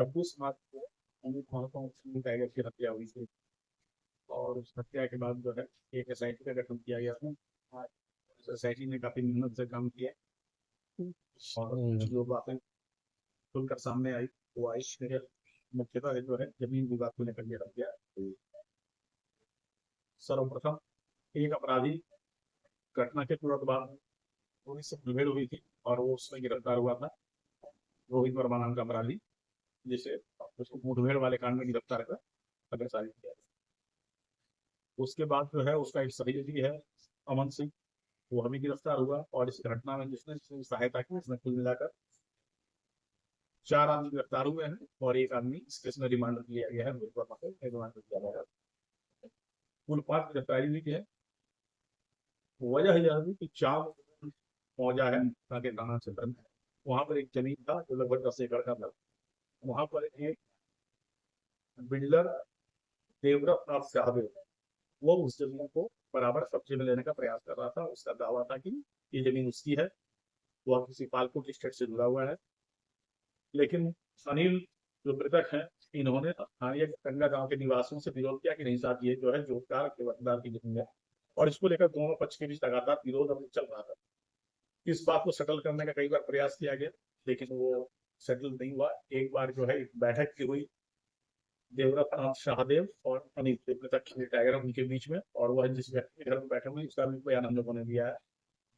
26 मार्च को अमित महतो टाइगर की हत्या हुई थी। और उस हत्या के बाद जो है एक एसआईटी का गठन किया गया था। उस एसआईटी ने काफी मेहनत से काम किया और जो बातें खुलकर सामने आई वो आई मुख्यतः जो है जमीन विवाद को लेकर के हत्या। सर्वप्रथम एक अपराधी घटना के तुरंत बाद पुलिस से मुठभेड़ हुई थी और वो उसमें गिरफ्तार हुआ था। रोहित वर्मा नाम का अपराधी, जिसे उसको मुठभेड़ वाले कांड में गिरफ्तार कर अग्रसारित किया। उसके बाद जो है उसका एक सहयोगी है अमन सिंह, वो अभी गिरफ्तार हुआ और इस घटना में जिसने सहायता की उसने कुल मिलाकर 4 आदमी गिरफ्तार हुए हैं और एक आदमी इस केस में रिमांड लिया गया है। रोहित वर्मा को रिमांड किया गया है। कुल 5 गिरफ्तारी हुई है। वजह यह थी कि चाव मौजा है ताकि थाना क्षेत्र में, वहां पर एक जमीन था जो लगभग 10 एकड़ का था। वहां पर एक बिल्डर देवव्रत नाथ साहब, वो उस जमीन को बराबर कब्जे में लेने का प्रयास कर रहा था। उसका दावा था कि ये जमीन उसकी है, वह किसी पालकोट स्टेट से जुड़ा हुआ है। लेकिन अनिल जो मृतक है, इन्होंने स्थानीय गंगा गांव के निवासियों से विरोध किया कि नहीं साहब, ये जो है जोतकार के वफादार की जमीन है। और इसको लेकर दोनों पक्ष के बीच लगातार विरोध अभी चल रहा था। इस बात को सेटल करने का कई बार प्रयास किया गया, लेकिन वो सेटल नहीं हुआ। एक बार जो है एक बैठक की हुई देवव्रत नाथ शाहदेव और अनिल मृतक टाइगर उनके बीच में, और वह जिस व्यक्ति के घर में बैठे हुए उसका भी बयान हम लोगों ने दिया है।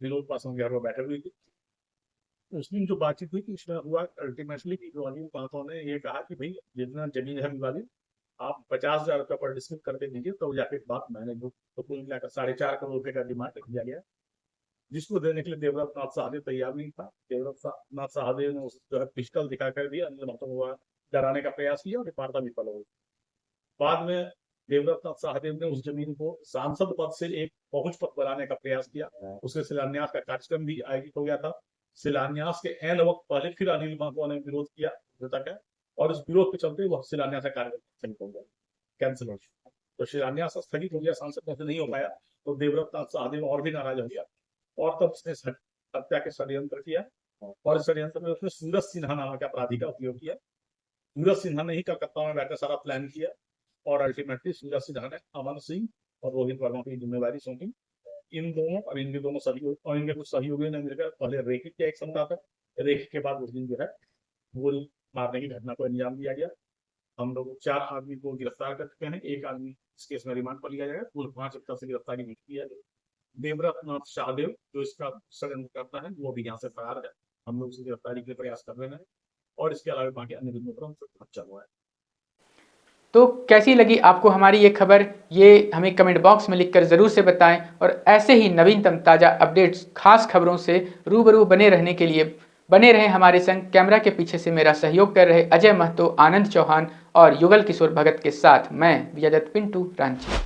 विनोद पासवान के घर में बैठे हुए थी। उस दिन जो बातचीत हुई कि उसमें हुआ अल्टीमेटली कि जो अनिल पासवान ने ये कहा कि भाई जितना जमीन है विवादित, आप 50,000 रुपये पर डिस्मिस करके दीजिए तो जाके बात मैंने जो, तो कुल मिलाकर 4.5 करोड़ रुपए का डिमांड रख दिया गया, जिसको देने के लिए देवव्रत नाथ सहदेव तैयार नहीं था। देवव्रत नाथ सहदेव ने उस जो है पिस्टल दिखा कर दिया, अनिल महतो को डराने का प्रयास किया और वार्ता विफल हो गई। बाद में देवव्रत नाथ सहदेव ने उस जमीन को सांसद पद से एक पहुंच पद बनाने का प्रयास किया। उसके शिलान्यास का कार्यक्रम भी आयोजित हो गया था। शिलान्यास के एन वक्त पहले फिर अनिल महतो ने विरोध किया है, और इस विरोध के चलते वह शिलान्यास का कार्यक्रम स्थगित हो गया, कैंसिल हो गया। तो शिलान्यास स्थगित हो गया, सांसद पद से नहीं हो पाया, तो देवव्रत नाथ सहदेव और भी नाराज हो गया और तब उसने हत्या के षड्यंत्र किया। और इस षड्यंत्र में उसने सूरज सिन्हा नामक के अपराधी का उपयोग किया। सूरज सिन्हा ने ही कलकत्ता में बैठकर सारा प्लान किया और अल्टीमेटली सूरज सिन्हा ने अमन सिंह और रोहित वर्मा की जिम्मेवारी सौंपी। इन दोनों और इनके दोनों सहयोग और इनके कुछ सहयोगियों ने मिलकर पहले रेकी किया एक समझौता। रेकी के बाद उस दिन जो है गोली मारने की घटना को अंजाम दिया गया। हम लोग 4 आदमी को गिरफ्तार कर चुके हैं। एक आदमी इस केस में रिमांड पर लिया जाएगा। कुल 5 एक से गिरफ्तारी की है। देवव्रत नाथ शाहदेव जो इसका षड्यंत्र करता है वो भी यहाँ से फरार है। हम लोग उसकी गिरफ्तारी के लिए प्रयास कर रहे हैं और इसके अलावा बाकी अन्य बिंदुओं पर हम चल रहा है। तो कैसी लगी आपको हमारी ये खबर, ये हमें कमेंट बॉक्स में लिखकर ज़रूर से बताएं। और ऐसे ही नवीनतम ताज़ा अपडेट्स, खास खबरों से रूबरू बने रहने के लिए बने रहें हमारे संग। कैमरा के पीछे से मेरा सहयोग कर रहे अजय महतो, आनंद चौहान और युगल किशोर भगत के साथ मैं विजय दत्त पिंटू रांची।